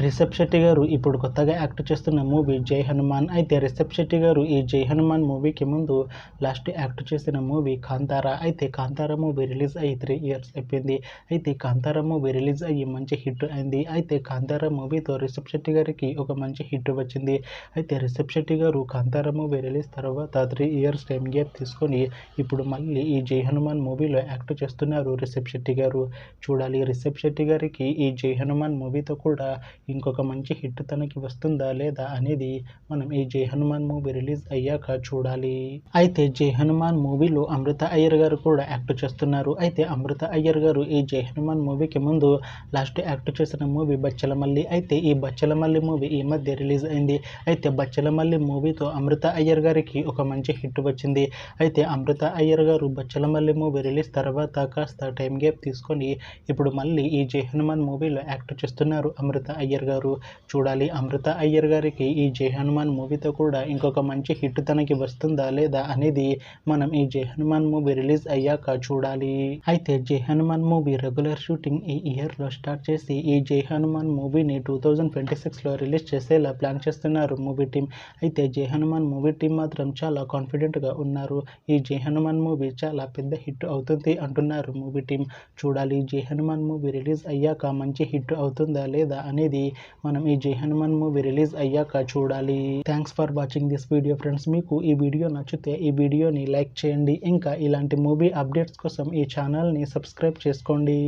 రిషబ్ శెట్టి గారు ఇప్పుడు కొత్తగా యాక్ట్ చేస్తున్న మూవీ జై హనుమాన్. అయితే రిషబ్ శెట్టి గారు ఈ జై హనుమాన్ మూవీకి ముందు లాస్ట్ యాక్ట్ చేసిన మూవీ కాంతారా. అయితే కాంతారా మూవీ రిలీజ్ అయ్యి 3 years అయిపోయింది. అయితే కాంతారా మూవీ రిలీజ్ అయ్యి మంచి హిట్ అయింది. అయితే కాంతారా మూవీతో రిషబ్ శెట్టి గారికి ఒక మంచి హిట్ వచ్చింది. అయితే రిషబ్ శెట్టి గారు కాంతారా మూవీ రిలీజ్ తర్వాత 3 years టైం గ్యాప్ తీసుకొని ఇప్పుడు మళ్ళీ ఈ జై హనుమాన్ మూవీలో యాక్ట్ చేస్తున్నారు రిషబ్ శెట్టి గారు. చూడాలి రిషబ్ శెట్టి గారికి ఈ జై హనుమాన్ మూవీతో కూడా ఇంకొక మంచి హిట్ తనకి వస్తుందా లేదా అనేది మనం ఈ జై హనుమాన్ మూవీ రిలీజ్ అయ్యాక చూడాలి. అయితే జై హనుమాన్ మూవీలో అమృత అయ్యర్ గారు కూడా యాక్ట్ చేస్తున్నారు. అయితే అమృత అయ్యర్ గారు ఈ జై హనుమాన్ మూవీకి ముందు లాస్ట్ యాక్ట్ చేసిన మూవీ బచ్చలమల్లి. అయితే ఈ బచ్చలమల్లి మూవీ ఈ మధ్య రిలీజ్ అయింది. అయితే బచ్చలమల్లి మూవీతో అమృత అయ్యర్ గారికి ఒక మంచి హిట్ వచ్చింది. అయితే అమృత అయ్యర్ గారు బచ్చలమల్లి మూవీ రిలీజ్ తర్వాత కాస్త టైం గ్యాప్ తీసుకొని ఇప్పుడు మళ్ళీ ఈ జై హనుమాన్ మూవీలో యాక్ట్ చేస్తున్నారు అమృత అయ్యర్ గారు. చూడాలి అమృత అయ్యర్ గారికి ఈ జై హనుమాన్ మూవీతో కూడా ఇంకొక మంచి హిట్ తనకి వస్తుందా లేదా అనేది మనం ఈ జై హనుమాన్ మూవీ రిలీజ్ అయ్యాక చూడాలి. అయితే జై హనుమాన్ మూవీ రెగ్యులర్ షూటింగ్ ఈ ఇయర్ లో స్టార్ట్ చేసి ఈ జై హనుమాన్ మూవీని 2026లో రిలీజ్ చేసేలా ప్లాన్ చేస్తున్నారు మూవీ టీం. అయితే జై హనుమాన్ మూవీ టీం మాత్రం చాలా కాన్ఫిడెంట్ గా ఉన్నారు. ఈ జై హనుమాన్ మూవీ చాలా పెద్ద హిట్ అవుతుంది అంటున్నారు మూవీ టీం. చూడాలి జై హనుమాన్ మూవీ రిలీజ్ అయ్యాక మంచి హిట్ అవుతుందా లేదా అనేది మనం ఈ జై హనుమాన్ మూవీ రిలీజ్ అయ్యాక చూడాలి. Thanks for watching this video friends. మీకు ఈ వీడియో నచ్చితే ఈ వీడియోని లైక్ చేయండి. ఇంకా ఇలాంటి మూవీ అప్డేట్స్ కోసం ఈ ఛానల్ని సబ్స్క్రైబ్ చేసుకోండి.